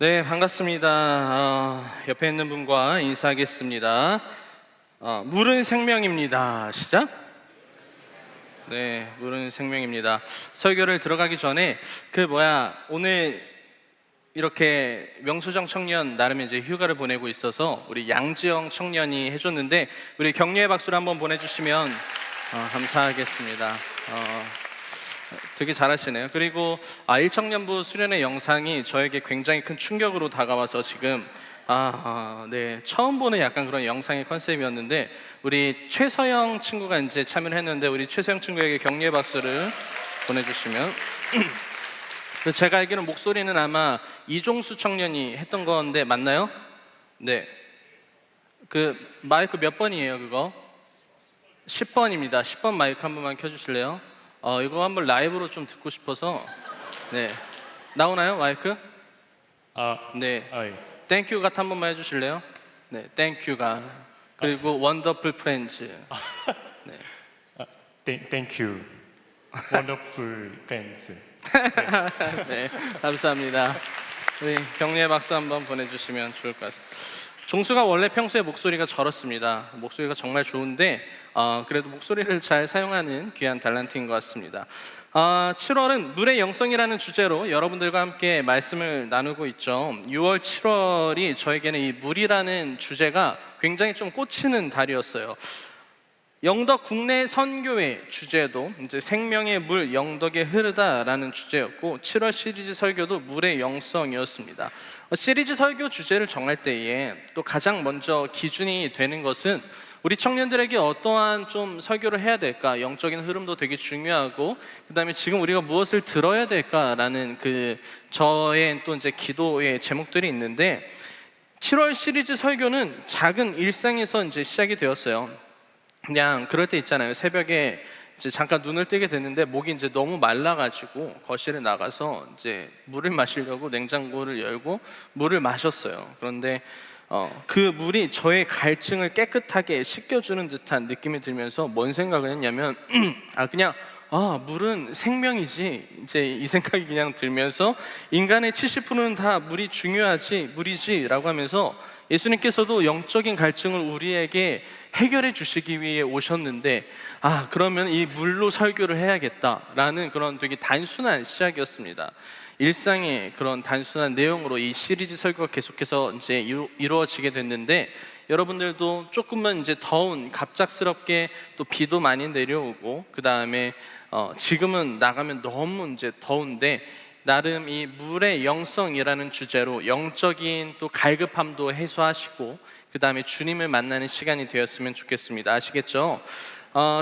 네, 반갑습니다. 옆에 있는 분과 인사하겠습니다. 물은 생명입니다. 시작. 네, 물은 생명입니다. 설교를 들어가기 전에 오늘 이렇게 명수정 청년 나름 이제 휴가를 보내고 있어서 우리 양지영 청년이 해줬는데 우리 격려의 박수를 한번 보내주시면 감사하겠습니다. 되게 잘하시네요. 그리고 1청년부 수련회 영상이 저에게 굉장히 큰 충격으로 다가와서 지금 네, 처음 보는 약간 그런 영상의 컨셉이었는데 우리 최서영 친구가 이제 참여를 했는데 우리 최서영 친구에게 격려의 박수를 보내주시면 제가 알기로는 목소리는 아마 이종수 청년이 했던 건데 맞나요? 네. 그 마이크 몇 번이에요 그거? 10번입니다. 10번 마이크 한 번만 켜주실래요? 이거 한번 라이브로 좀 듣고 싶어서. 네, 나오나요 마이크? 네. 예. 땡큐 같은 한 번만 해주실래요? 네, 땡큐가. 그리고 원더풀 프렌즈. 네. Thank you. Wonderful friends. 네, 감사합니다. 우리 격려의 박수 한번 보내주시면 좋을 것 같습니다. 종수가 원래 평소에 목소리가 저렇습니다. 목소리가 정말 좋은데 그래도 목소리를 잘 사용하는 귀한 달란트인 것 같습니다. 7월은 물의 영성이라는 주제로 여러분들과 함께 말씀을 나누고 있죠. 6월, 7월이 저에게는 이 물이라는 주제가 굉장히 좀 꽂히는 달이었어요. 영덕 국내 선교회 주제도 이제 생명의 물 영덕에 흐르다라는 주제였고 7월 시리즈 설교도 물의 영성이었습니다. 시리즈 설교 주제를 정할 때에 또 가장 먼저 기준이 되는 것은 우리 청년들에게 어떠한 좀 설교를 해야 될까, 영적인 흐름도 되게 중요하고 그 다음에 지금 우리가 무엇을 들어야 될까라는 저의 또 이제 기도의 제목들이 있는데 7월 시리즈 설교는 작은 일상에서 이제 시작이 되었어요. 그냥 그럴 때 있잖아요. 새벽에 이제 잠깐 눈을 뜨게 됐는데 목이 이제 너무 말라가지고 거실에 나가서 이제 물을 마시려고 냉장고를 열고 물을 마셨어요. 그런데 그 물이 저의 갈증을 깨끗하게 씻겨주는 듯한 느낌이 들면서 뭔 생각을 했냐면 물은 생명이지 이제 이 생각이 그냥 들면서 인간의 70%는 다 물이 중요하지 물이지 라고 하면서 예수님께서도 영적인 갈증을 우리에게 해결해 주시기 위해 오셨는데 그러면 이 물로 설교를 해야겠다라는 그런 되게 단순한 시작이었습니다. 일상의 그런 단순한 내용으로 이 시리즈 설교가 계속해서 이제 이루어지게 됐는데 여러분들도 조금만 이제 더운 갑작스럽게 또 비도 많이 내려오고 그 다음에 지금은 나가면 너무 이제 더운데 나름 이 물의 영성이라는 주제로 영적인 또 갈급함도 해소하시고 그 다음에 주님을 만나는 시간이 되었으면 좋겠습니다. 아시겠죠?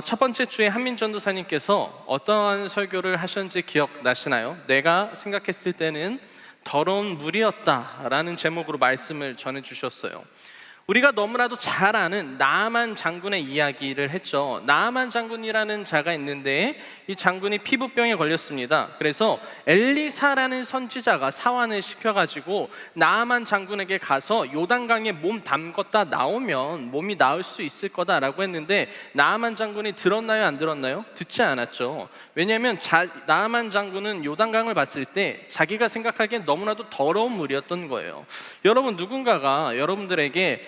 첫 번째 주에 한민전도사님께서 어떠한 설교를 하셨는지 기억나시나요? 내가 생각했을 때는 더러운 물이었다라는 제목으로 말씀을 전해주셨어요. 우리가 너무나도 잘 아는 나아만 장군의 이야기를 했죠. 나아만 장군이라는 자가 있는데 이 장군이 피부병에 걸렸습니다. 그래서 엘리사라는 선지자가 사환을 시켜가지고 나아만 장군에게 가서 요단강에 몸 담궜다 나오면 몸이 나을 수 있을 거다라고 했는데 나아만 장군이 들었나요? 안 들었나요? 듣지 않았죠. 왜냐하면 나아만 장군은 요단강을 봤을 때 자기가 생각하기엔 너무나도 더러운 물이었던 거예요. 여러분 누군가가 여러분들에게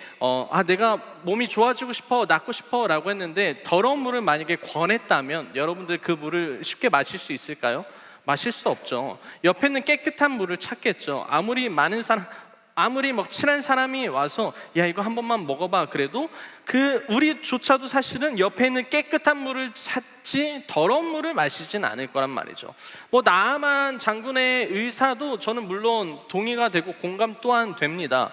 내가 몸이 좋아지고 싶어, 낫고 싶어 라고 했는데 더러운 물을 만약에 권했다면 여러분들 그 물을 쉽게 마실 수 있을까요? 마실 수 없죠. 옆에 있는 깨끗한 물을 찾겠죠. 아무리 친한 사람이 와서 야 이거 한 번만 먹어봐 그래도 우리조차도 사실은 옆에 있는 깨끗한 물을 찾지 더러운 물을 마시진 않을 거란 말이죠. 나아만 장군의 의사도 저는 물론 동의가 되고 공감 또한 됩니다.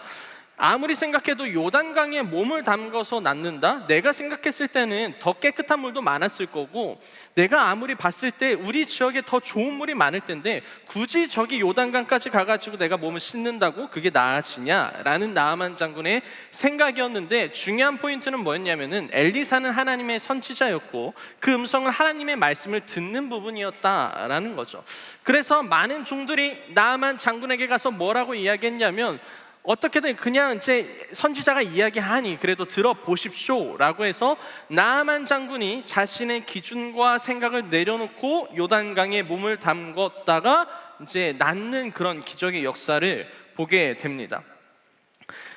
아무리 생각해도 요단강에 몸을 담가서 낫는다? 내가 생각했을 때는 더 깨끗한 물도 많았을 거고 내가 아무리 봤을 때 우리 지역에 더 좋은 물이 많을 텐데 굳이 저기 요단강까지 가가지고 내가 몸을 씻는다고 그게 나아지냐? 라는 나아만 장군의 생각이었는데 중요한 포인트는 뭐였냐면은 엘리사는 하나님의 선지자였고 그 음성은 하나님의 말씀을 듣는 부분이었다라는 거죠. 그래서 많은 종들이 나아만 장군에게 가서 뭐라고 이야기했냐면 어떻게든 그냥 이제 선지자가 이야기하니 그래도 들어보십시오 라고 해서 나아만 장군이 자신의 기준과 생각을 내려놓고 요단강에 몸을 담궜다가 이제 낫는 그런 기적의 역사를 보게 됩니다.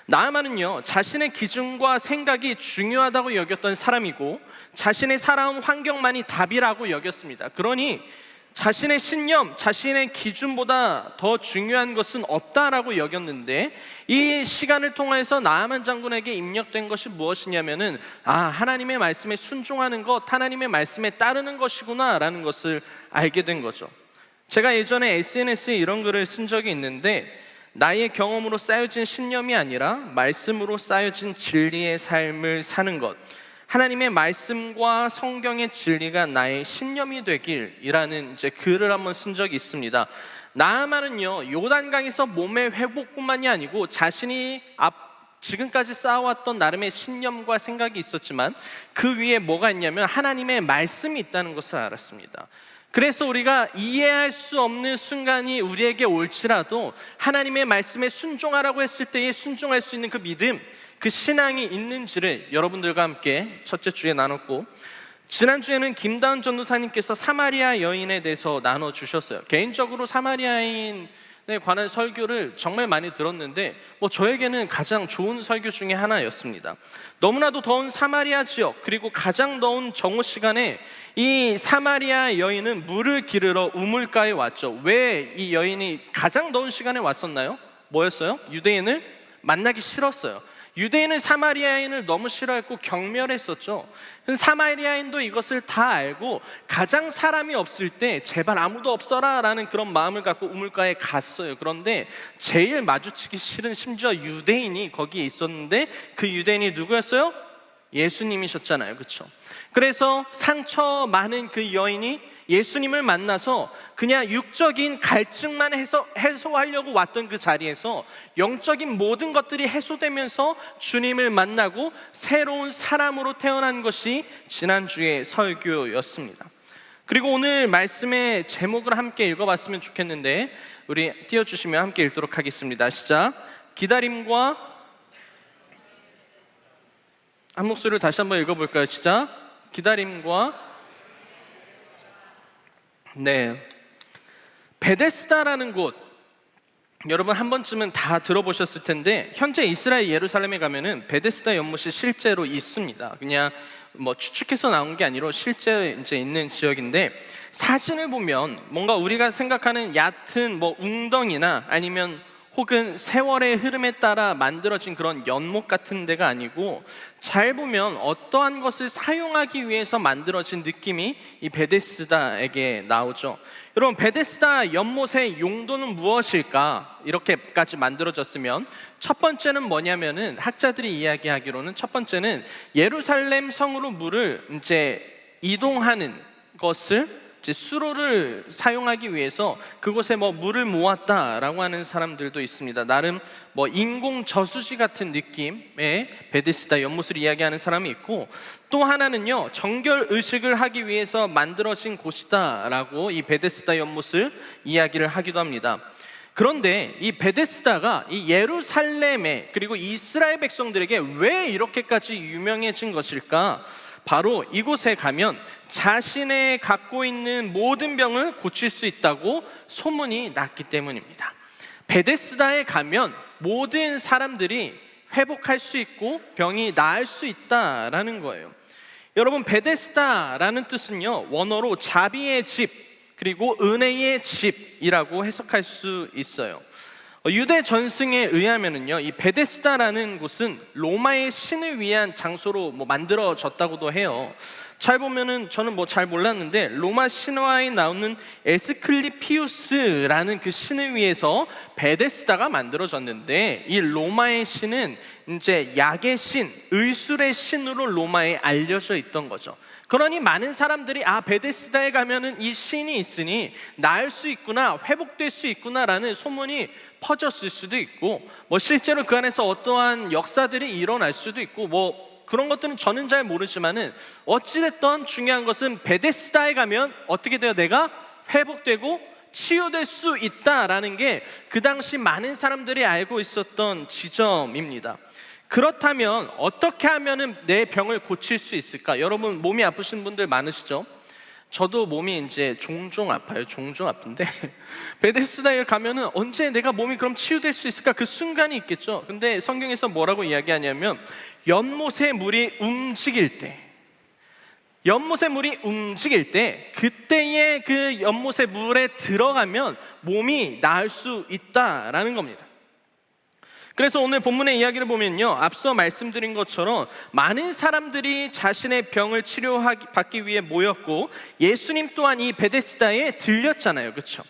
나아만은요, 자신의 기준과 생각이 중요하다고 여겼던 사람이고 자신의 살아온 환경만이 답이라고 여겼습니다. 그러니 자신의 신념, 자신의 기준보다 더 중요한 것은 없다라고 여겼는데, 이 시간을 통해서 나아만 장군에게 입력된 것이 무엇이냐면은 하나님의 말씀에 순종하는 것, 하나님의 말씀에 따르는 것이구나 라는 것을 알게 된 거죠. 제가 예전에 SNS에 이런 글을 쓴 적이 있는데, 나의 경험으로 쌓여진 신념이 아니라 말씀으로 쌓여진 진리의 삶을 사는 것, 하나님의 말씀과 성경의 진리가 나의 신념이 되길이라는 글을 한번 쓴 적이 있습니다. 나아만은요, 요단강에서 몸의 회복뿐만이 아니고 자신이 지금까지 쌓아왔던 나름의 신념과 생각이 있었지만 그 위에 뭐가 있냐면 하나님의 말씀이 있다는 것을 알았습니다. 그래서 우리가 이해할 수 없는 순간이 우리에게 올지라도 하나님의 말씀에 순종하라고 했을 때에 순종할 수 있는 그 믿음, 그 신앙이 있는지를 여러분들과 함께 첫째 주에 나눴고, 지난주에는 김다은 전도사님께서 사마리아 여인에 대해서 나눠주셨어요. 개인적으로 사마리아인에 관한 설교를 정말 많이 들었는데 저에게는 가장 좋은 설교 중에 하나였습니다. 너무나도 더운 사마리아 지역, 그리고 가장 더운 정오 시간에 이 사마리아 여인은 물을 기르러 우물가에 왔죠. 왜 이 여인이 가장 더운 시간에 왔었나요? 뭐였어요? 유대인을 만나기 싫었어요. 유대인은 사마리아인을 너무 싫어했고 경멸했었죠. 사마리아인도 이것을 다 알고 가장 사람이 없을 때 제발 아무도 없어라 라는 그런 마음을 갖고 우물가에 갔어요. 그런데 제일 마주치기 싫은 심지어 유대인이 거기에 있었는데, 그 유대인이 누구였어요? 예수님이셨잖아요. 그렇죠? 그래서 상처 많은 그 여인이 예수님을 만나서 그냥 육적인 갈증만 해소하려고 왔던 그 자리에서 영적인 모든 것들이 해소되면서 주님을 만나고 새로운 사람으로 태어난 것이 지난주의 설교였습니다. 그리고 오늘 말씀의 제목을 함께 읽어봤으면 좋겠는데, 우리 띄워주시면 함께 읽도록 하겠습니다. 시작. 기다림과, 한 목소리로 다시 한번 읽어볼까요? 시작. 기다림과, 베데스다라는 곳, 여러분 한 번쯤은 다 들어보셨을 텐데, 현재 이스라엘 예루살렘에 가면은 베데스다 연못이 실제로 있습니다. 그냥 추측해서 나온 게 아니라 실제 있는 지역인데, 사진을 보면 뭔가 우리가 생각하는 얕은 웅덩이나 아니면 혹은 세월의 흐름에 따라 만들어진 그런 연못 같은 데가 아니고, 잘 보면 어떠한 것을 사용하기 위해서 만들어진 느낌이 이 베데스다에게 나오죠. 여러분, 베데스다 연못의 용도는 무엇일까? 이렇게까지 만들어졌으면 첫 번째는 뭐냐면은, 학자들이 이야기하기로는 첫 번째는 예루살렘 성으로 물을 이동하는 것을 수로를 사용하기 위해서 그곳에 물을 모았다라고 하는 사람들도 있습니다. 나름 인공 저수지 같은 느낌의 베데스다 연못을 이야기하는 사람이 있고, 또 하나는요, 정결 의식을 하기 위해서 만들어진 곳이다라고 이 베데스다 연못을 이야기를 하기도 합니다. 그런데 이 베데스다가 이 예루살렘에 그리고 이스라엘 백성들에게 왜 이렇게까지 유명해진 것일까? 바로 이곳에 가면 자신의 갖고 있는 모든 병을 고칠 수 있다고 소문이 났기 때문입니다. 베데스다에 가면 모든 사람들이 회복할 수 있고 병이 나을 수 있다라는 거예요. 여러분, 베데스다라는 뜻은요, 원어로 자비의 집, 그리고 은혜의 집이라고 해석할 수 있어요. 유대 전승에 의하면은요, 이 베데스다라는 곳은 로마의 신을 위한 장소로 만들어졌다고도 해요. 잘 보면은, 저는 잘 몰랐는데, 로마 신화에 나오는 에스클리피우스라는 그 신을 위해서 베데스다가 만들어졌는데, 이 로마의 신은 약의 신, 의술의 신으로 로마에 알려져 있던 거죠. 그러니 많은 사람들이 베데스다에 가면은 이 신이 있으니 나을 수 있구나, 회복될 수 있구나라는 소문이 퍼졌을 수도 있고, 실제로 그 안에서 어떠한 역사들이 일어날 수도 있고, 그런 것들은 저는 잘 모르지만은, 어찌됐든 중요한 것은 베데스다에 가면 어떻게 돼요? 내가 회복되고 치유될 수 있다라는 게 그 당시 많은 사람들이 알고 있었던 지점입니다. 그렇다면 어떻게 하면은 내 병을 고칠 수 있을까? 여러분, 몸이 아프신 분들 많으시죠? 저도 몸이 이제 종종 아파요. 종종 아픈데 베데스다에 가면은 언제 내가 몸이 그럼 치유될 수 있을까? 그 순간이 있겠죠. 근데 성경에서 뭐라고 이야기하냐면 연못의 물이 움직일 때, 연못의 물이 움직일 때 그때에 그 연못의 물에 들어가면 몸이 나을 수 있다라는 겁니다. 그래서 오늘 본문의 이야기를 보면요, 앞서 말씀드린 것처럼 많은 사람들이 자신의 병을 치료받기 위해 모였고 예수님 또한 이 베데스다에 들렸잖아요. 그렇죠?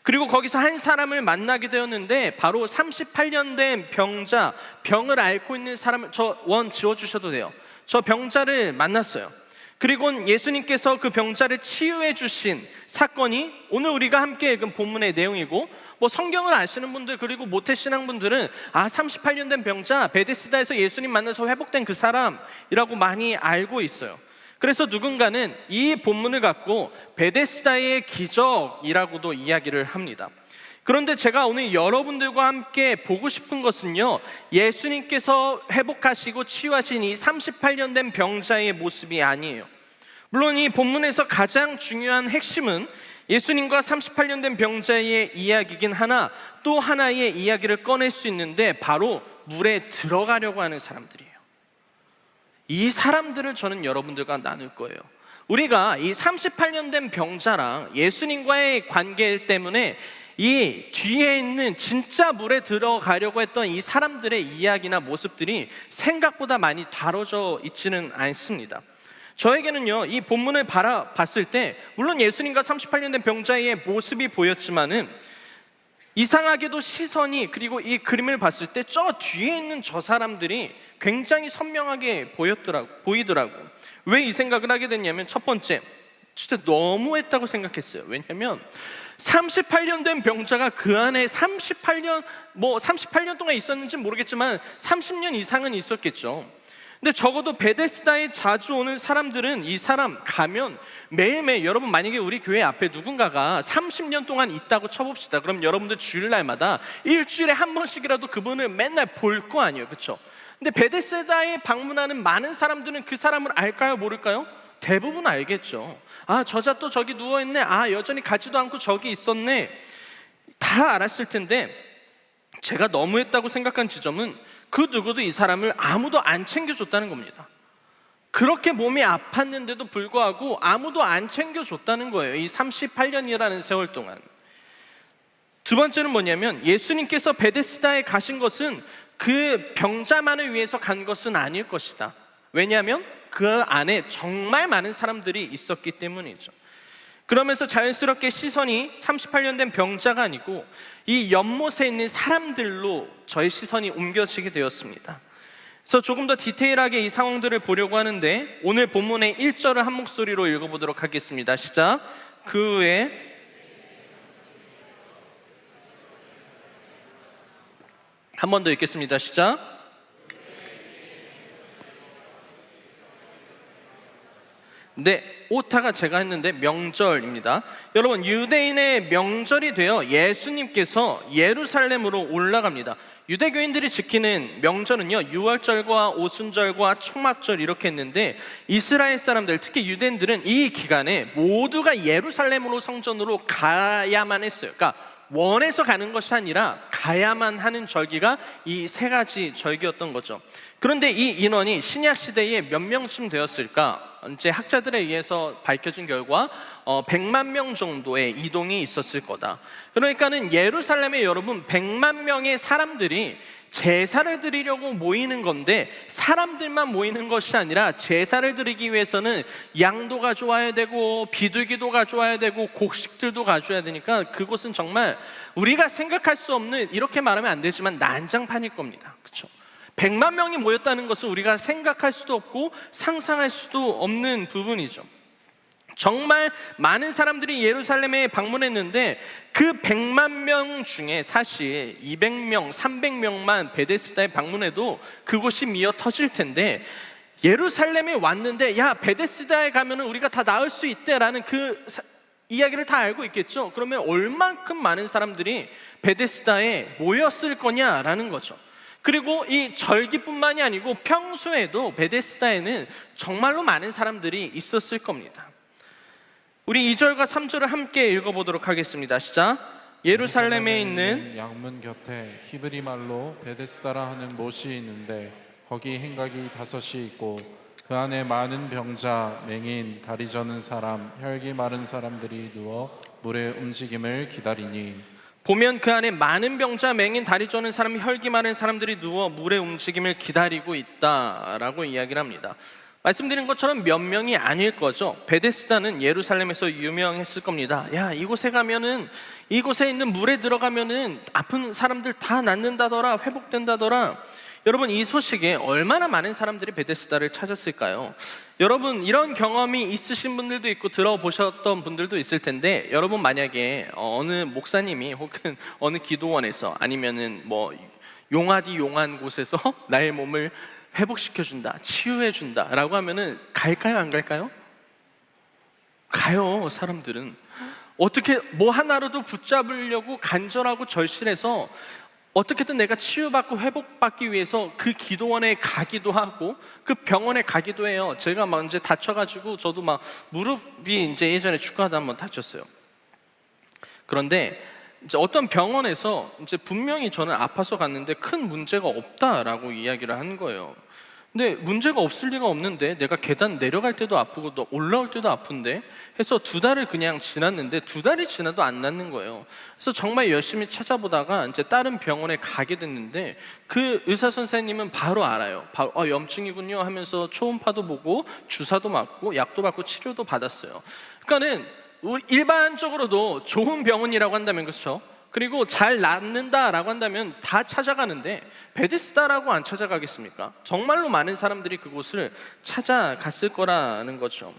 그리고 거기서 한 사람을 만나게 되었는데 바로 38년 된 병자, 병을 앓고 있는 사람을, 저 원 지워주셔도 돼요. 저 병자를 만났어요. 그리고 예수님께서 그 병자를 치유해 주신 사건이 오늘 우리가 함께 읽은 본문의 내용이고, 뭐 성경을 아시는 분들 그리고 모태신앙분들은 38년 된 병자, 베데스다에서 예수님 만나서 회복된 그 사람이라고 많이 알고 있어요. 그래서 누군가는 이 본문을 갖고 베데스다의 기적이라고도 이야기를 합니다. 그런데 제가 오늘 여러분들과 함께 보고 싶은 것은요, 예수님께서 회복하시고 치유하신 이 38년 된 병자의 모습이 아니에요. 물론 이 본문에서 가장 중요한 핵심은 예수님과 38년 된 병자의 이야기긴 하나, 또 하나의 이야기를 꺼낼 수 있는데 바로 물에 들어가려고 하는 사람들이에요. 이 사람들을 저는 여러분들과 나눌 거예요. 우리가 이 38년 된 병자랑 예수님과의 관계 때문에 이 뒤에 있는 진짜 물에 들어가려고 했던 이 사람들의 이야기나 모습들이 생각보다 많이 다뤄져 있지는 않습니다. 저에게는요, 이 본문을 바라봤을 때 물론 예수님과 38년 된 병자의 모습이 보였지만은 이상하게도 시선이, 그리고 이 그림을 봤을 때 저 뒤에 있는 저 사람들이 굉장히 선명하게 보이더라고. 왜 이 생각을 하게 됐냐면, 첫 번째, 진짜 너무했다고 생각했어요. 왜냐면 38년 된 병자가 그 안에 38년 동안 있었는지는 모르겠지만 30년 이상은 있었겠죠. 근데 적어도 베데스다에 자주 오는 사람들은 이 사람 가면 매일매일, 여러분 만약에 우리 교회 앞에 누군가가 30년 동안 있다고 쳐봅시다. 그럼 여러분들 주일날마다 일주일에 한 번씩이라도 그분을 맨날 볼 거 아니에요. 그렇죠? 근데 베데스다에 방문하는 많은 사람들은 그 사람을 알까요? 모를까요? 대부분 알겠죠. 저자 또 저기 누워있네. 여전히 가지도 않고 저기 있었네. 다 알았을 텐데, 제가 너무했다고 생각한 지점은 그 누구도 이 사람을 아무도 안 챙겨줬다는 겁니다. 그렇게 몸이 아팠는데도 불구하고 아무도 안 챙겨줬다는 거예요. 이 38년이라는 세월 동안. 두 번째는 뭐냐면, 예수님께서 베데스다에 가신 것은 그 병자만을 위해서 간 것은 아닐 것이다. 왜냐하면 그 안에 정말 많은 사람들이 있었기 때문이죠. 그러면서 자연스럽게 시선이 38년 된 병자가 아니고 이 연못에 있는 사람들로 저의 시선이 옮겨지게 되었습니다. 그래서 조금 더 디테일하게 이 상황들을 보려고 하는데, 오늘 본문의 1절을 한 목소리로 읽어보도록 하겠습니다. 시작. 그 후에 한 번 더 읽겠습니다. 시작. 네, 오타가 제가 했는데 명절입니다. 여러분, 유대인의 명절이 되어 예수님께서 예루살렘으로 올라갑니다. 유대교인들이 지키는 명절은요, 유월절과 오순절과 초막절 이렇게 했는데, 이스라엘 사람들, 특히 유대인들은 이 기간에 모두가 예루살렘으로 성전으로 가야만 했어요. 그러니까 원해서 가는 것이 아니라 가야만 하는 절기가 이 세 가지 절기였던 거죠. 그런데 이 인원이 신약 시대에 몇 명쯤 되었을까? 이제 학자들에 의해서 밝혀진 결과 100만 명 정도의 이동이 있었을 거다. 그러니까는 예루살렘에 여러분 100만 명의 사람들이 제사를 드리려고 모이는 건데, 사람들만 모이는 것이 아니라 제사를 드리기 위해서는 양도 가져와야 되고 비둘기도 가져와야 되고 곡식들도 가져와야 되니까 그곳은 정말 우리가 생각할 수 없는, 이렇게 말하면 안 되지만 난장판일 겁니다. 그렇죠? 100만 명이 모였다는 것은 우리가 생각할 수도 없고 상상할 수도 없는 부분이죠. 정말 많은 사람들이 예루살렘에 방문했는데 그 100만 명 중에 사실 200명, 300명만 베데스다에 방문해도 그곳이 미어 터질 텐데, 예루살렘에 왔는데 야, 베데스다에 가면 우리가 다 나을 수 있대라는 그 이야기를 다 알고 있겠죠. 그러면 얼만큼 많은 사람들이 베데스다에 모였을 거냐라는 거죠. 그리고 이 절기뿐만이 아니고 평소에도 베데스다에는 정말로 많은 사람들이 있었을 겁니다. 우리 2절과 3절을 함께 읽어보도록 하겠습니다. 시작. 예루살렘에 있는 양문 곁에 히브리 말로 베데스다라 하는 못이 있는데 거기 행각이 5이 있고 그 안에 많은 병자, 맹인, 다리 저는 사람, 혈기 마른 사람들이 누워 물의 움직임을 기다리니 보면 그 안에 많은 병자, 맹인, 다리 저는 사람, 혈기 많은 사람들이 누워 물의 움직임을 기다리고 있다라고 이야기를 합니다. 말씀드린 것처럼 몇 명이 아닐 거죠. 베데스다는 예루살렘에서 유명했을 겁니다. 야, 이곳에 가면은, 이곳에 있는 물에 들어가면은 아픈 사람들 다 낫는다더라, 회복된다더라. 여러분, 이 소식에 얼마나 많은 사람들이 베데스다를 찾았을까요? 여러분, 이런 경험이 있으신 분들도 있고 들어보셨던 분들도 있을 텐데, 여러분 만약에 어느 목사님이 혹은 어느 기도원에서 아니면은 뭐 용하디 용한 곳에서 나의 몸을 회복시켜준다, 치유해준다 라고 하면은 갈까요, 안 갈까요? 가요. 사람들은 어떻게 뭐 하나로도 붙잡으려고 간절하고 절실해서 어떻게든 내가 치유받고 회복받기 위해서 그 기도원에 가기도 하고 그 병원에 가기도 해요. 제가 막 이제 다쳐가지고 저도 막 무릎이 이제 예전에 축구하다 한번 다쳤어요. 그런데 이제 어떤 병원에서 이제 분명히 저는 아파서 갔는데 큰 문제가 없다라고 이야기를 한 거예요. 근데 문제가 없을 리가 없는데 내가 계단 내려갈 때도 아프고 또 올라올 때도 아픈데 해서 2달을 그냥 지났는데 2달이 지나도 안 낫는 거예요. 그래서 정말 열심히 찾아보다가 이제 다른 병원에 가게 됐는데 그 의사 선생님은 바로 알아요. 염증이군요 하면서 초음파도 보고 주사도 맞고 약도 받고 치료도 받았어요. 그러니까는 일반적으로도 좋은 병원이라고 한다면 그렇죠. 그리고 잘 낫는다라고 한다면 다 찾아가는데 베데스다라고 안 찾아가겠습니까? 정말로 많은 사람들이 그곳을 찾아갔을 거라는 거죠.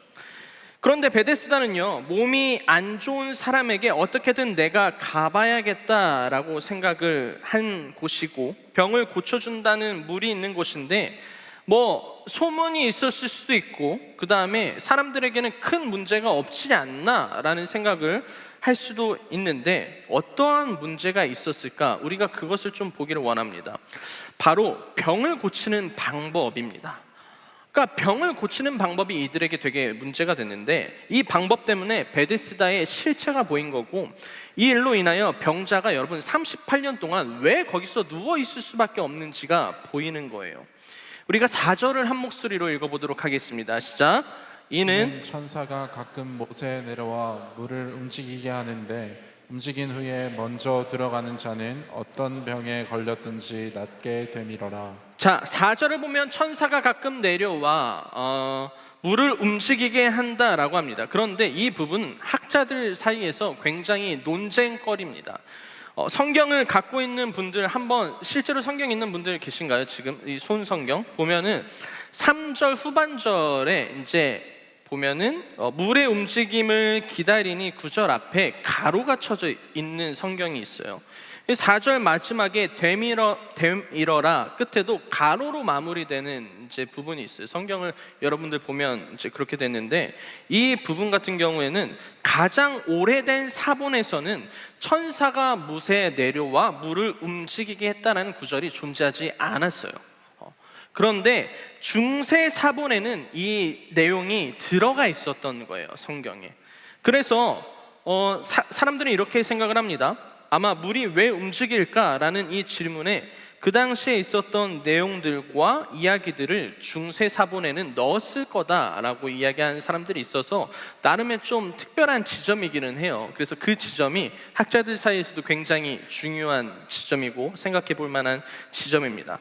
그런데 베데스다는요, 몸이 안 좋은 사람에게 어떻게든 내가 가봐야겠다라고 생각을 한 곳이고 병을 고쳐준다는 물이 있는 곳인데 뭐 소문이 있었을 수도 있고 그 다음에 사람들에게는 큰 문제가 없지 않나라는 생각을 할 수도 있는데 어떠한 문제가 있었을까? 우리가 그것을 좀 보기를 원합니다. 바로 병을 고치는 방법입니다. 그러니까 병을 고치는 방법이 이들에게 되게 문제가 됐는데 이 방법 때문에 베데스다의 실체가 보인 거고 이 일로 인하여 병자가 여러분 38년 동안 왜 거기서 누워 있을 수밖에 없는지가 보이는 거예요. 우리가 4절을 한 목소리로 읽어보도록 하겠습니다. 시작. 이는 천사가 가끔 못에 내려와 물을 움직이게 하는데 움직인 후에 먼저 들어가는 자는 어떤 병에 걸렸든지 낫게 되밀어라. 자, 4절을 보면 천사가 가끔 내려와 물을 움직이게 한다라고 합니다. 그런데 이 부분 학자들 사이에서 굉장히 논쟁거리입니다. 성경을 갖고 있는 분들 한번 실제로 성경 있는 분들 계신가요? 지금 이 손 성경 보면은 3절 후반절에 이제 보면은 물의 움직임을 기다리니 9절 앞에 가로가 쳐져 있는 성경이 있어요. 4절 마지막에 되밀어라 끝에도 가로로 마무리되는 이제 부분이 있어요. 성경을 여러분들 보면 이제 그렇게 됐는데 이 부분 같은 경우에는 가장 오래된 사본에서는 천사가 못에 내려와 물을 움직이게 했다는 구절이 존재하지 않았어요. 그런데 중세 사본에는 이 내용이 들어가 있었던 거예요, 성경에. 그래서 사람들은 이렇게 생각을 합니다. 아마 물이 왜 움직일까라는 이 질문에 그 당시에 있었던 내용들과 이야기들을 중세 사본에는 넣었을 거다라고 이야기하는 사람들이 있어서 나름의 좀 특별한 지점이기는 해요. 그래서 그 지점이 학자들 사이에서도 굉장히 중요한 지점이고 생각해 볼 만한 지점입니다.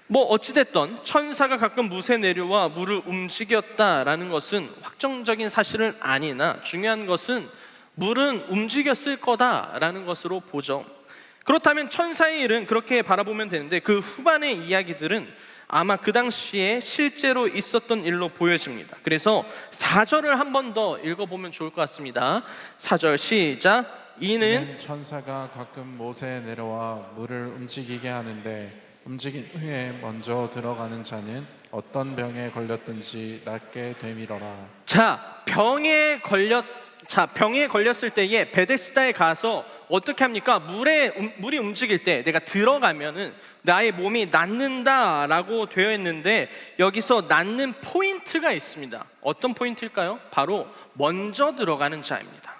뭐 어찌됐든 천사가 가끔 못에 내려와 물을 움직였다라는 것은 확정적인 사실은 아니나 중요한 것은 물은 움직였을 거다라는 것으로 보죠. 그렇다면 천사의 일은 그렇게 바라보면 되는데 그 후반의 이야기들은 아마 그 당시에 실제로 있었던 일로 보여집니다. 그래서 4절을 한 번 더 읽어보면 좋을 것 같습니다. 4절 시작. 이는 천사가 가끔 못에 내려와 물을 움직이게 하는데 움직인 후에 먼저 들어가는 자는 어떤 병에 걸렸든지 낫게 되밀어라. 자, 병에 걸렸을 때에 베데스다에 가서 어떻게 합니까? 물이 움직일 때 내가 들어가면은 나의 몸이 낫는다라고 되어 있는데 여기서 낫는 포인트가 있습니다. 어떤 포인트일까요? 바로 먼저 들어가는 자입니다.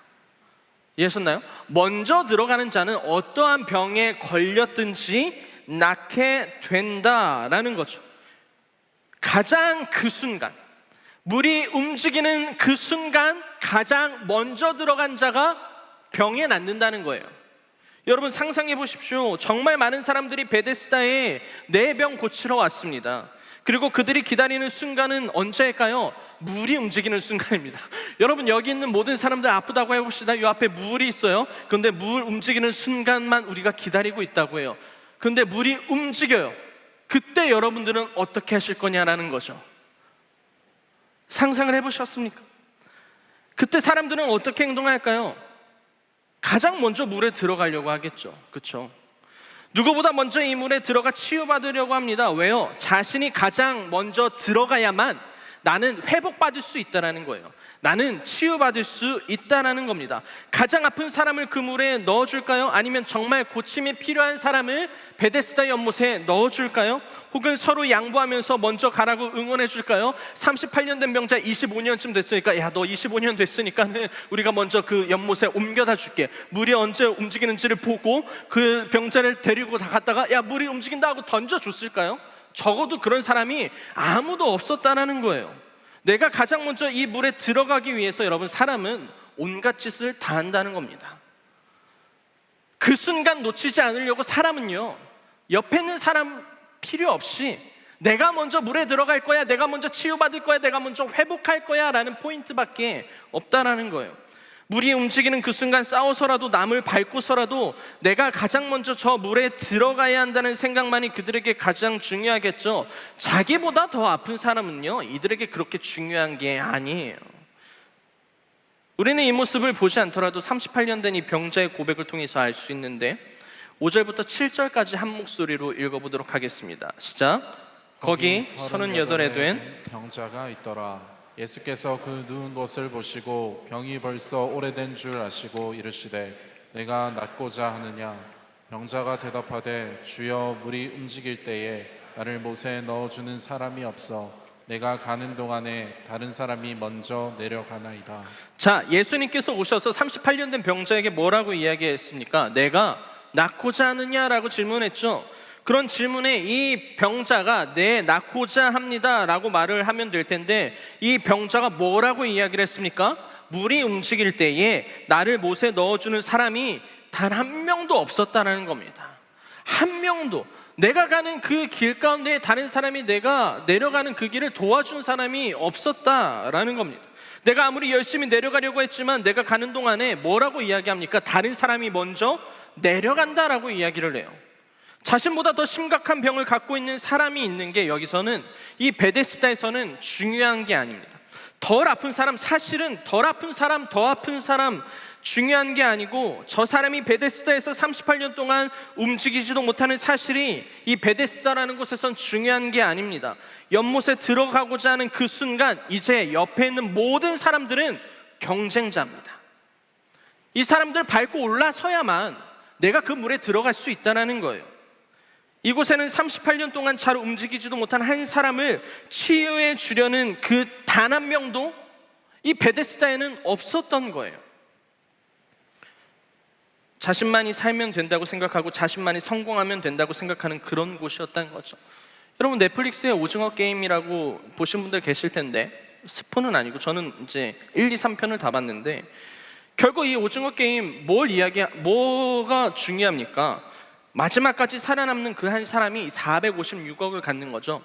이해하셨나요? 먼저 들어가는 자는 어떠한 병에 걸렸든지 낫게 된다라는 거죠. 가장 그 순간, 물이 움직이는 그 순간 가장 먼저 들어간 자가 병에 낫는다는 거예요. 여러분 상상해 보십시오. 정말 많은 사람들이 베데스다에 내 병 고치러 왔습니다. 그리고 그들이 기다리는 순간은 언제일까요? 물이 움직이는 순간입니다. 여러분 여기 있는 모든 사람들 아프다고 해봅시다. 이 앞에 물이 있어요. 그런데 물 움직이는 순간만 우리가 기다리고 있다고 해요. 그런데 물이 움직여요. 그때 여러분들은 어떻게 하실 거냐라는 거죠. 상상을 해보셨습니까? 그때 사람들은 어떻게 행동할까요? 가장 먼저 물에 들어가려고 하겠죠. 그렇죠? 누구보다 먼저 이 물에 들어가 치유받으려고 합니다. 왜요? 자신이 가장 먼저 들어가야만 나는 회복받을 수 있다는 거예요. 나는 치유받을 수 있다는 겁니다. 가장 아픈 사람을 그 물에 넣어줄까요? 아니면 정말 고침이 필요한 사람을 베데스다 연못에 넣어줄까요? 혹은 서로 양보하면서 먼저 가라고 응원해줄까요? 38년 된 병자 25년쯤 됐으니까 야, 너 25년 됐으니까는 우리가 먼저 그 연못에 옮겨다 줄게. 물이 언제 움직이는지를 보고 그 병자를 데리고 다 갔다가 야, 물이 움직인다 하고 던져줬을까요? 적어도 그런 사람이 아무도 없었다는 거예요. 내가 가장 먼저 이 물에 들어가기 위해서 여러분 사람은 온갖 짓을 다 한다는 겁니다. 그 순간 놓치지 않으려고 사람은요, 옆에 있는 사람 필요 없이 내가 먼저 물에 들어갈 거야, 내가 먼저 치유받을 거야, 내가 먼저 회복할 거야 라는 포인트밖에 없다라는 거예요. 물이 움직이는 그 순간 싸워서라도 남을 밟고서라도 내가 가장 먼저 저 물에 들어가야 한다는 생각만이 그들에게 가장 중요하겠죠. 자기보다 더 아픈 사람은요, 이들에게 그렇게 중요한 게 아니에요. 우리는 이 모습을 보지 않더라도 38년 된 이 병자의 고백을 통해서 알 수 있는데 5절부터 7절까지 한 목소리로 읽어보도록 하겠습니다. 시작. 거기 38에 된 병자가 있더라. 예수께서 그 누운 것을 보시고 병이 벌써 오래된 줄 아시고 이르시되 내가 낫고자 하느냐? 병자가 대답하되 주여 물이 움직일 때에 나를 못에 넣어주는 사람이 없어 내가 가는 동안에 다른 사람이 먼저 내려가나이다. 자, 예수님께서 오셔서 38년 된 병자에게 뭐라고 이야기했습니까? 내가 낫고자 하느냐라고 질문했죠. 그런 질문에 이 병자가 네, 낫고자 합니다 라고 말을 하면 될 텐데 이 병자가 뭐라고 이야기를 했습니까? 물이 움직일 때에 나를 못에 넣어주는 사람이 단 한 명도 없었다는 겁니다. 한 명도. 내가 가는 그 길 가운데 다른 사람이 내가 내려가는 그 길을 도와준 사람이 없었다라는 겁니다. 내가 아무리 열심히 내려가려고 했지만 내가 가는 동안에 뭐라고 이야기합니까? 다른 사람이 먼저 내려간다라고 이야기를 해요. 자신보다 더 심각한 병을 갖고 있는 사람이 있는 게 여기서는 이 베데스다에서는 중요한 게 아닙니다. 덜 아픈 사람, 사실은 덜 아픈 사람, 더 아픈 사람 중요한 게 아니고 저 사람이 베데스다에서 38년 동안 움직이지도 못하는 사실이 이 베데스다라는 곳에선 중요한 게 아닙니다. 연못에 들어가고자 하는 그 순간 이제 옆에 있는 모든 사람들은 경쟁자입니다. 이 사람들 밟고 올라서야만 내가 그 물에 들어갈 수 있다는 거예요. 이곳에는 38년 동안 잘 움직이지도 못한 한 사람을 치유해 주려는 그 단 한 명도 이 베데스다에는 없었던 거예요. 자신만이 살면 된다고 생각하고 자신만이 성공하면 된다고 생각하는 그런 곳이었다는 거죠. 여러분 넷플릭스의 오징어 게임이라고 보신 분들 계실 텐데 스포는 아니고 저는 이제 1, 2, 3편을 다 봤는데 결국 이 오징어 게임 뭐가 중요합니까? 마지막까지 살아남는 그 한 사람이 456억을 갖는 거죠.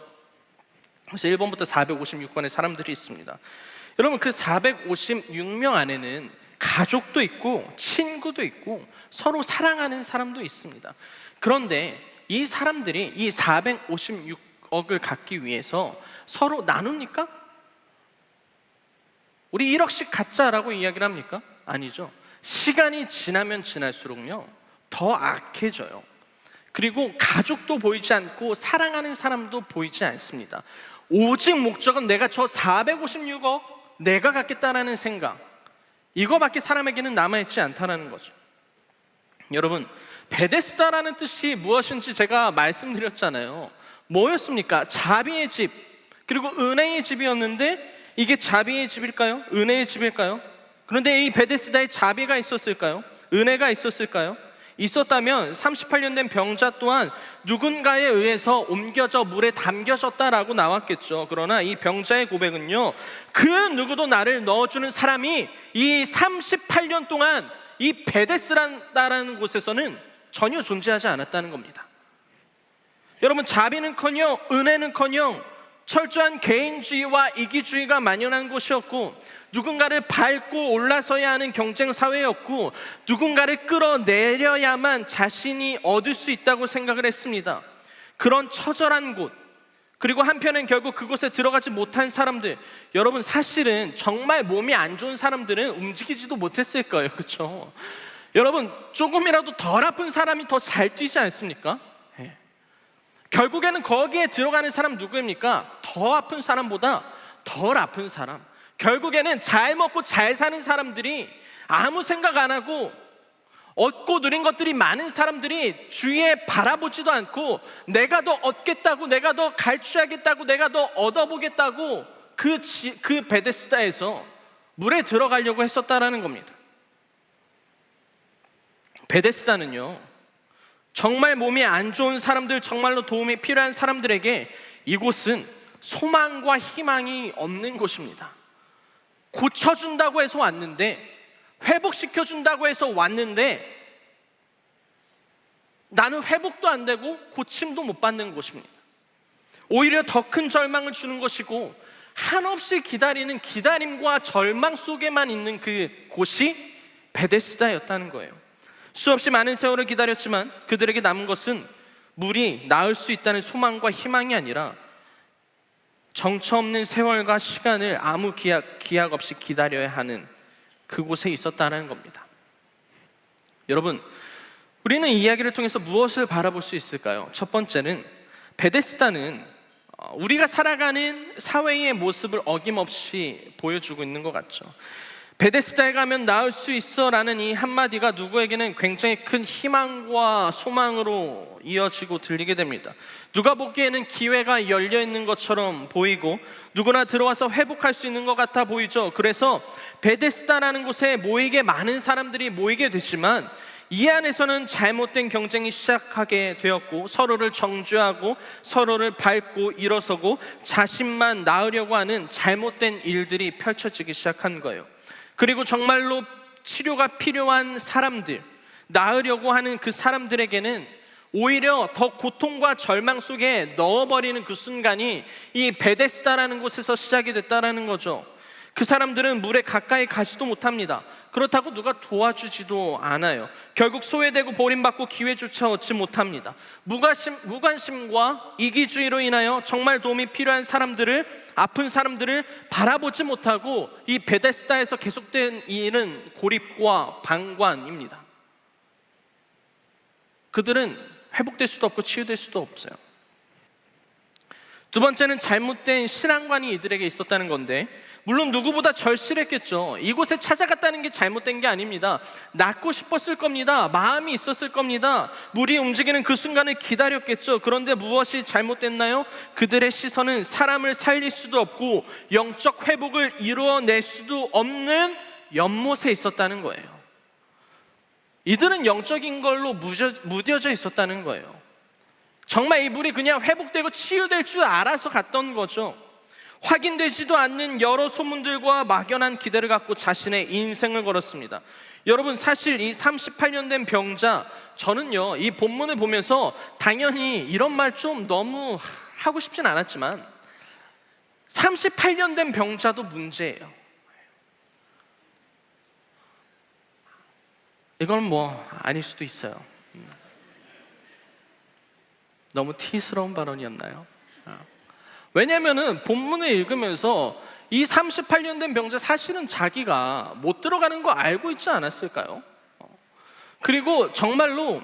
그래서 1번부터 456번의 사람들이 있습니다. 여러분 그 456명 안에는 가족도 있고 친구도 있고 서로 사랑하는 사람도 있습니다. 그런데 이 사람들이 이 456억을 갖기 위해서 서로 나눕니까? 우리 1억씩 갖자라고 이야기를 합니까? 아니죠. 시간이 지나면 지날수록요 더 악해져요. 그리고 가족도 보이지 않고 사랑하는 사람도 보이지 않습니다. 오직 목적은 내가 저 456억 내가 갖겠다라는 생각, 이거밖에 사람에게는 남아있지 않다는 거죠. 여러분 베데스다라는 뜻이 무엇인지 제가 말씀드렸잖아요. 뭐였습니까? 자비의 집, 그리고 은혜의 집이었는데 이게 자비의 집일까요? 은혜의 집일까요? 그런데 이 베데스다에 자비가 있었을까요? 은혜가 있었을까요? 있었다면 38년 된 병자 또한 누군가에 의해서 옮겨져 물에 담겨졌다라고 나왔겠죠. 그러나 이 병자의 고백은요, 그 누구도 나를 넣어주는 사람이 이 38년 동안 이 베데스다라는 곳에서는 전혀 존재하지 않았다는 겁니다. 여러분, 자비는커녕 은혜는커녕 철저한 개인주의와 이기주의가 만연한 곳이었고, 누군가를 밟고 올라서야 하는 경쟁 사회였고, 누군가를 끌어내려야만 자신이 얻을 수 있다고 생각을 했습니다. 그런 처절한 곳, 그리고 한편은 결국 그곳에 들어가지 못한 사람들, 여러분 사실은 정말 몸이 안 좋은 사람들은 움직이지도 못했을 거예요. 그렇죠? 여러분, 조금이라도 덜 아픈 사람이 더 잘 뛰지 않습니까? 결국에는 거기에 들어가는 사람 누구입니까? 더 아픈 사람보다 덜 아픈 사람, 결국에는 잘 먹고 잘 사는 사람들이 아무 생각 안 하고 얻고 누린 것들이 많은 사람들이 주위에 바라보지도 않고 내가 더 얻겠다고, 내가 더 갈취하겠다고, 내가 더 얻어보겠다고 그 베데스다에서 물에 들어가려고 했었다라는 겁니다. 베데스다는요, 정말 몸이 안 좋은 사람들, 정말로 도움이 필요한 사람들에게 이곳은 소망과 희망이 없는 곳입니다. 고쳐준다고 해서 왔는데, 회복시켜준다고 해서 왔는데 나는 회복도 안 되고 고침도 못 받는 곳입니다. 오히려 더 큰 절망을 주는 것이고, 한없이 기다리는 기다림과 절망 속에만 있는 그 곳이 베데스다였다는 거예요. 수없이 많은 세월을 기다렸지만 그들에게 남은 것은 물이 나을 수 있다는 소망과 희망이 아니라 정처 없는 세월과 시간을 아무 기약 없이 기다려야 하는 그곳에 있었다는 겁니다. 여러분, 우리는 이 이야기를 통해서 무엇을 바라볼 수 있을까요? 첫 번째는 베데스다는 우리가 살아가는 사회의 모습을 어김없이 보여주고 있는 것 같죠. 베데스다에 가면 나을 수 있어 라는 이 한마디가 누구에게는 굉장히 큰 희망과 소망으로 이어지고 들리게 됩니다. 누가 보기에는 기회가 열려 있는 것처럼 보이고 누구나 들어와서 회복할 수 있는 것 같아 보이죠. 그래서 베데스다라는 곳에 많은 사람들이 모이게 됐지만 이 안에서는 잘못된 경쟁이 시작하게 되었고, 서로를 정죄하고 서로를 밟고 일어서고 자신만 나으려고 하는 잘못된 일들이 펼쳐지기 시작한 거예요. 그리고 정말로 치료가 필요한 사람들, 나으려고 하는 그 사람들에게는 오히려 더 고통과 절망 속에 넣어버리는 그 순간이 이 베데스다라는 곳에서 시작이 됐다라는 거죠. 그 사람들은 물에 가까이 가지도 못합니다. 그렇다고 누가 도와주지도 않아요. 결국 소외되고 버림받고 기회조차 얻지 못합니다. 무관심과 이기주의로 인하여 정말 도움이 필요한 사람들을, 아픈 사람들을 바라보지 못하고 이 베데스다에서 계속된 이 일은 고립과 방관입니다. 그들은 회복될 수도 없고 치유될 수도 없어요. 두 번째는 잘못된 신앙관이 이들에게 있었다는 건데, 물론 누구보다 절실했겠죠. 이곳에 찾아갔다는 게 잘못된 게 아닙니다. 낫고 싶었을 겁니다. 마음이 있었을 겁니다. 물이 움직이는 그 순간을 기다렸겠죠. 그런데 무엇이 잘못됐나요? 그들의 시선은 사람을 살릴 수도 없고 영적 회복을 이루어낼 수도 없는 연못에 있었다는 거예요. 이들은 영적인 걸로 무뎌져 있었다는 거예요. 정말 이 물이 그냥 회복되고 치유될 줄 알아서 갔던 거죠. 확인되지도 않는 여러 소문들과 막연한 기대를 갖고 자신의 인생을 걸었습니다. 여러분, 사실 이 38년 된 병자, 저는요 이 본문을 보면서 당연히 이런 말 좀 너무 하고 싶진 않았지만 38년 된 병자도 문제예요. 이건 뭐 아닐 수도 있어요. 너무 티스러운 발언이었나요? 왜냐면은 본문을 읽으면서 이 38년 된 병자, 사실은 자기가 못 들어가는 거 알고 있지 않았을까요? 그리고 정말로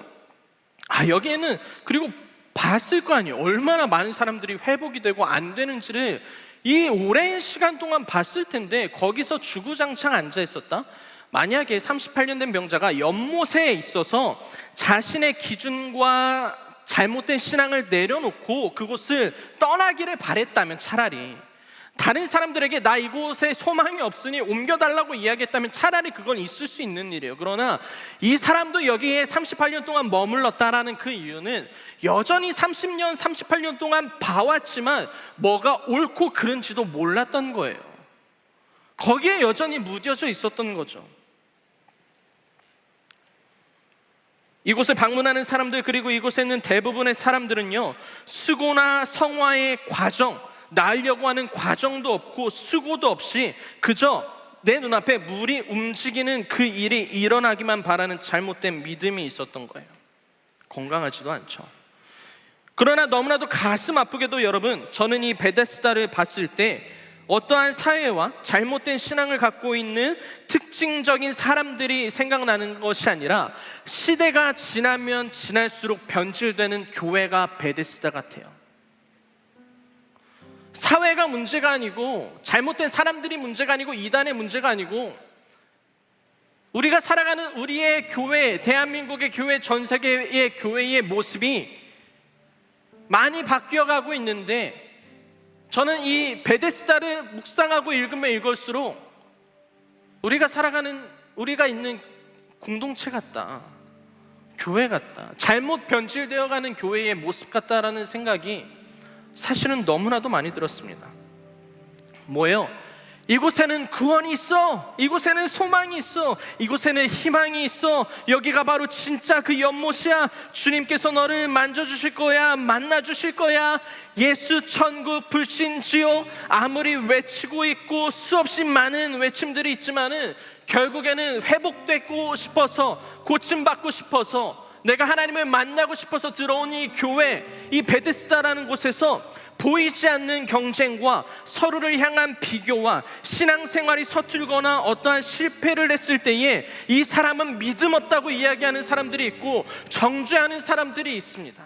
여기에는 그리고 봤을 거 아니에요. 얼마나 많은 사람들이 회복이 되고 안 되는지를 이 오랜 시간 동안 봤을 텐데 거기서 주구장창 앉아 있었다? 만약에 38년 된 병자가 연못에 있어서 자신의 기준과 잘못된 신앙을 내려놓고 그곳을 떠나기를 바랬다면, 차라리 다른 사람들에게 나 이곳에 소망이 없으니 옮겨달라고 이야기했다면 차라리 그건 있을 수 있는 일이에요. 그러나 이 사람도 여기에 38년 동안 머물렀다라는 그 이유는 여전히 30년, 38년 동안 봐왔지만 뭐가 옳고 그른지도 몰랐던 거예요. 거기에 여전히 무뎌져 있었던 거죠. 이곳을 방문하는 사람들, 그리고 이곳에 있는 대부분의 사람들은요, 수고나 성화의 과정, 나으려고 하는 과정도 없고 수고도 없이 그저 내 눈앞에 물이 움직이는 그 일이 일어나기만 바라는 잘못된 믿음이 있었던 거예요. 건강하지도 않죠. 그러나 너무나도 가슴 아프게도 여러분, 저는 이 베데스다를 봤을 때 어떠한 사회와 잘못된 신앙을 갖고 있는 특징적인 사람들이 생각나는 것이 아니라 시대가 지나면 지날수록 변질되는 교회가 베데스다 같아요. 사회가 문제가 아니고, 잘못된 사람들이 문제가 아니고, 이단의 문제가 아니고, 우리가 살아가는 우리의 교회, 대한민국의 교회, 전 세계의 교회의 모습이 많이 바뀌어가고 있는데, 저는 이 베데스다를 묵상하고 읽으면 읽을수록 우리가 살아가는, 우리가 있는 공동체 같다, 교회 같다, 잘못 변질되어가는 교회의 모습 같다라는 생각이 사실은 너무나도 많이 들었습니다. 뭐예요? 이곳에는 구원이 있어, 이곳에는 소망이 있어, 이곳에는 희망이 있어, 여기가 바로 진짜 그 연못이야, 주님께서 너를 만져주실 거야, 만나주실 거야, 예수 천국 불신지요. 아무리 외치고 있고 수없이 많은 외침들이 있지만은 결국에는 회복되고 싶어서, 고침받고 싶어서, 내가 하나님을 만나고 싶어서 들어온 이 교회, 이 베데스다라는 곳에서 보이지 않는 경쟁과 서로를 향한 비교와 신앙생활이 서툴거나 어떠한 실패를 했을 때에 이 사람은 믿음 없다고 이야기하는 사람들이 있고, 정죄하는 사람들이 있습니다.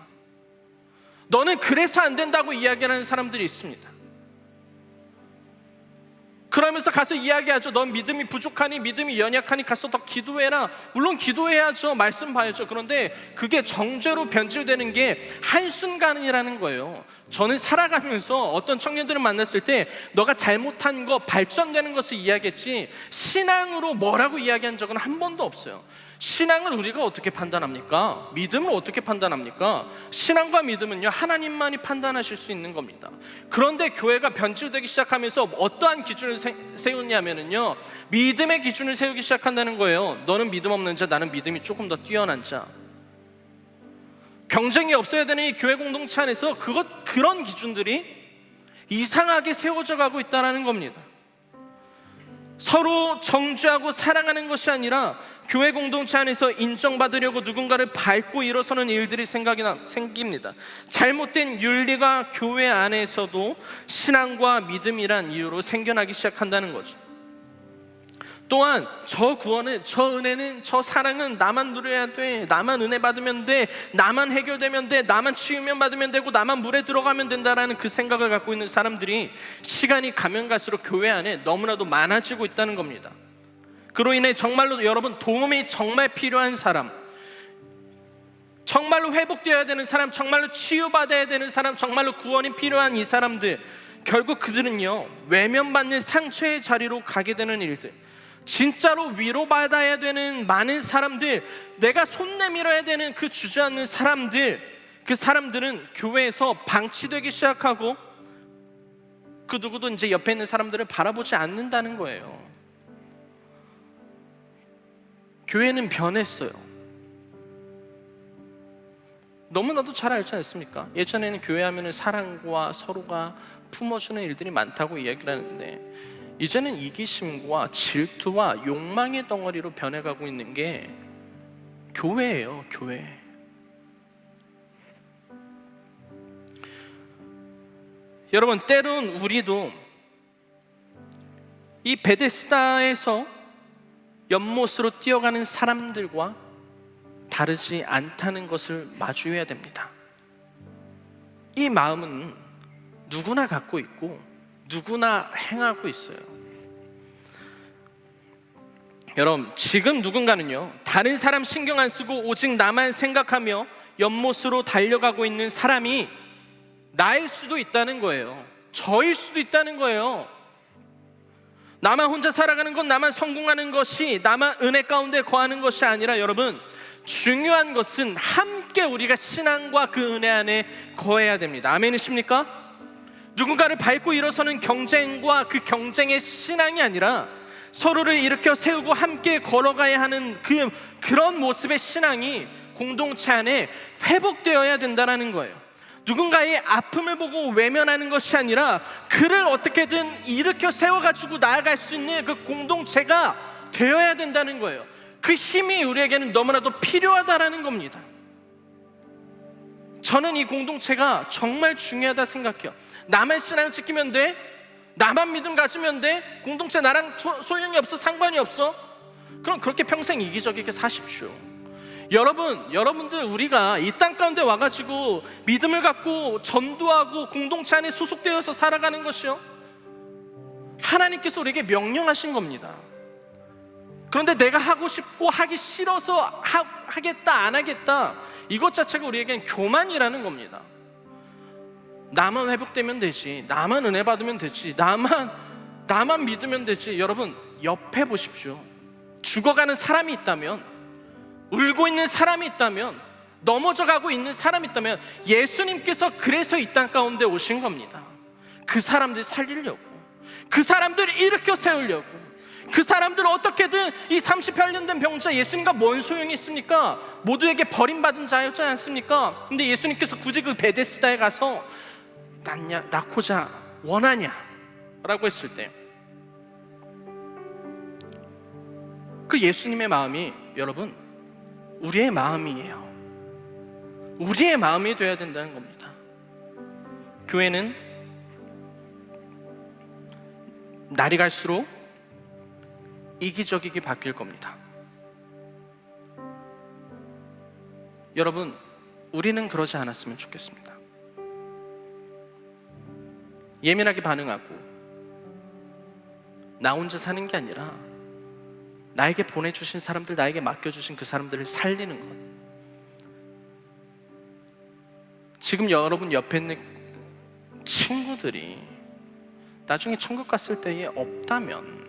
너는 그래서 안 된다고 이야기하는 사람들이 있습니다. 그러면서 가서 이야기하죠. 넌 믿음이 부족하니, 믿음이 연약하니 가서 더 기도해라. 물론 기도해야죠. 말씀 봐야죠. 그런데 그게 정죄로 변질되는 게 한순간이라는 거예요. 저는 살아가면서 어떤 청년들을 만났을 때 너가 잘못한 거, 발전되는 것을 이야기했지 신앙으로 뭐라고 이야기한 적은 한 번도 없어요. 신앙을 우리가 어떻게 판단합니까? 믿음을 어떻게 판단합니까? 신앙과 믿음은요, 하나님만이 판단하실 수 있는 겁니다. 그런데 교회가 변질되기 시작하면서 어떠한 기준을 세우냐면요, 믿음의 기준을 세우기 시작한다는 거예요. 너는 믿음 없는 자, 나는 믿음이 조금 더 뛰어난 자. 경쟁이 없어야 되는 이 교회 공동체 안에서 그런 기준들이 이상하게 세워져 가고 있다는 겁니다. 서로 정죄하고 사랑하는 것이 아니라 교회 공동체 안에서 인정받으려고 누군가를 밟고 일어서는 일들이 생깁니다. 잘못된 윤리가 교회 안에서도 신앙과 믿음이란 이유로 생겨나기 시작한다는 거죠. 또한 저 구원은, 저 은혜는, 저 사랑은 나만 누려야 돼, 나만 은혜 받으면 돼, 나만 해결되면 돼, 나만 치유면 받으면 되고, 나만 물에 들어가면 된다라는 그 생각을 갖고 있는 사람들이 시간이 가면 갈수록 교회 안에 너무나도 많아지고 있다는 겁니다. 그로 인해 정말로 여러분, 도움이 정말 필요한 사람, 정말로 회복되어야 되는 사람, 정말로 치유받아야 되는 사람, 정말로 구원이 필요한 이 사람들, 결국 그들은요, 외면받는 상처의 자리로 가게 되는 일들, 진짜로 위로받아야 되는 많은 사람들, 내가 손 내밀어야 되는 그 주저앉는 사람들, 그 사람들은 교회에서 방치되기 시작하고 그 누구도 이제 옆에 있는 사람들을 바라보지 않는다는 거예요. 교회는 변했어요. 너무나도 잘 알지 않습니까? 예전에는 교회 하면은 사랑과 서로가 품어주는 일들이 많다고 이야기를 하는데, 이제는 이기심과 질투와 욕망의 덩어리로 변해가고 있는 게 교회예요. 교회. 여러분, 때론 우리도 이 베데스다에서 연못으로 뛰어가는 사람들과 다르지 않다는 것을 마주해야 됩니다. 이 마음은 누구나 갖고 있고 누구나 행하고 있어요. 여러분, 지금 누군가는요, 다른 사람 신경 안 쓰고 오직 나만 생각하며 연못으로 달려가고 있는 사람이 나일 수도 있다는 거예요. 저일 수도 있다는 거예요. 나만 혼자 살아가는 것, 나만 성공하는 것이, 나만 은혜 가운데 거하는 것이 아니라 여러분, 중요한 것은 함께 우리가 신앙과 그 은혜 안에 거해야 됩니다. 아멘이십니까? 누군가를 밟고 일어서는 경쟁과 그 경쟁의 신앙이 아니라 서로를 일으켜 세우고 함께 걸어가야 하는 그런 모습의 신앙이 공동체 안에 회복되어야 된다는 거예요. 누군가의 아픔을 보고 외면하는 것이 아니라 그를 어떻게든 일으켜 세워가지고 나아갈 수 있는 그 공동체가 되어야 된다는 거예요. 그 힘이 우리에게는 너무나도 필요하다라는 겁니다. 저는 이 공동체가 정말 중요하다 생각해요. 나만 신앙 지키면 돼? 나만 믿음 가지면 돼? 공동체 나랑 소용이 없어? 상관이 없어? 그럼 그렇게 평생 이기적이게 사십시오. 여러분들 우리가 이 땅 가운데 와가지고 믿음을 갖고 전도하고 공동체 안에 소속되어서 살아가는 것이요, 하나님께서 우리에게 명령하신 겁니다. 그런데 내가 하고 싶고 하기 싫어서 하겠다 안 하겠다, 이것 자체가 우리에겐 교만이라는 겁니다. 나만 회복되면 되지, 나만 은혜 받으면 되지, 나만 믿으면 되지. 여러분, 옆에 보십시오. 죽어가는 사람이 있다면, 울고 있는 사람이 있다면, 넘어져가고 있는 사람이 있다면 예수님께서 그래서 이 땅 가운데 오신 겁니다. 그 사람들 살리려고, 그 사람들 일으켜 세우려고, 그 사람들 어떻게든. 이 38년 된 병자, 예수님과 뭔 소용이 있습니까? 모두에게 버림받은 자였지 않습니까? 근데 예수님께서 굳이 그 베데스다에 가서 낳고자 원하냐? 라고 했을 때 그 예수님의 마음이, 여러분, 우리의 마음이에요. 우리의 마음이 되어야 된다는 겁니다. 교회는 날이 갈수록 이기적이게 바뀔 겁니다. 여러분, 우리는 그러지 않았으면 좋겠습니다. 예민하게 반응하고 나 혼자 사는 게 아니라 나에게 보내주신 사람들, 나에게 맡겨주신 그 사람들을 살리는 것. 지금 여러분 옆에 있는 친구들이 나중에 천국 갔을 때에 없다면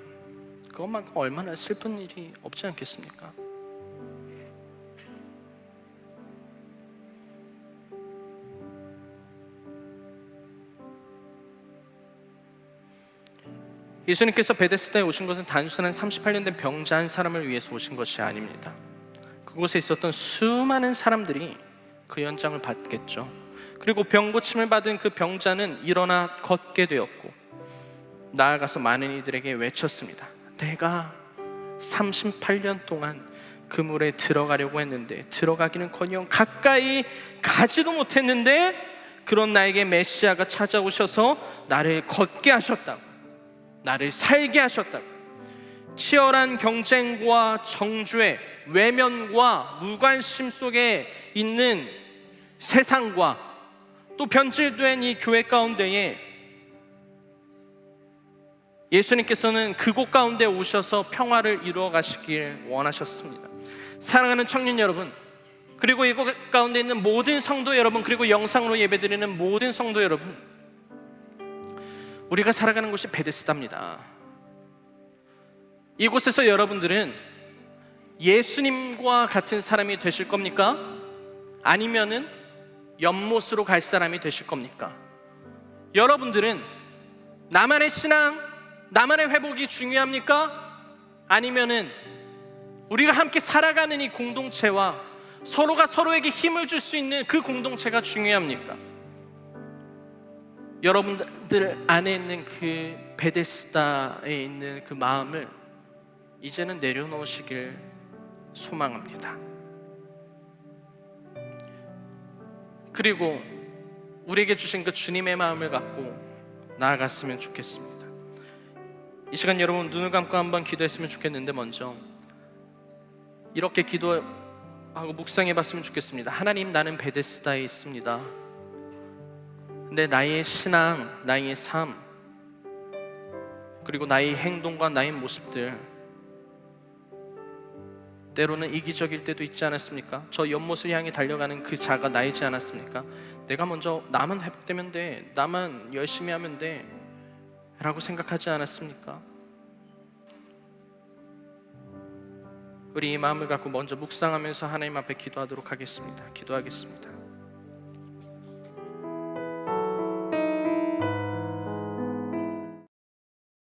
그것만큼 얼마나 슬픈 일이 없지 않겠습니까? 예수님께서 베데스다에 오신 것은 단순한 38년 된 병자 한 사람을 위해서 오신 것이 아닙니다. 그곳에 있었던 수많은 사람들이 그 연장을 받겠죠. 그리고 병 고침을 받은 그 병자는 일어나 걷게 되었고 나아가서 많은 이들에게 외쳤습니다. 내가 38년 동안 그 물에 들어가려고 했는데 들어가기는커녕 가까이 가지도 못했는데 그런 나에게 메시아가 찾아오셔서 나를 걷게 하셨다고, 나를 살게 하셨다고. 치열한 경쟁과 정죄, 외면과 무관심 속에 있는 세상과 또 변질된 이 교회 가운데에 예수님께서는 그곳 가운데 오셔서 평화를 이루어 가시길 원하셨습니다. 사랑하는 청년 여러분, 그리고 이곳 가운데 있는 모든 성도 여러분, 그리고 영상으로 예배드리는 모든 성도 여러분, 우리가 살아가는 곳이 베데스다입니다. 이곳에서 여러분들은 예수님과 같은 사람이 되실 겁니까? 아니면은 연못으로 갈 사람이 되실 겁니까? 여러분들은 나만의 신앙, 나만의 회복이 중요합니까? 아니면은 우리가 함께 살아가는 이 공동체와 서로가 서로에게 힘을 줄 수 있는 그 공동체가 중요합니까? 여러분들 안에 있는 그 베데스다에 있는 그 마음을 이제는 내려놓으시길 소망합니다. 그리고 우리에게 주신 그 주님의 마음을 갖고 나아갔으면 좋겠습니다. 이 시간 여러분 눈을 감고 한번 기도했으면 좋겠는데, 먼저 이렇게 기도하고 묵상해 봤으면 좋겠습니다. 하나님, 나는 베데스다에 있습니다. 근데 나의 신앙, 나의 삶, 그리고 나의 행동과 나의 모습들 때로는 이기적일 때도 있지 않았습니까? 저 연못을 향해 달려가는 그 자가 나이지 않았습니까? 내가 먼저 나만 회복되면 돼, 나만 열심히 하면 돼 라고 생각하지 않았습니까? 우리 이 마음을 갖고 먼저 묵상하면서 하나님 앞에 기도하도록 하겠습니다. 기도하겠습니다.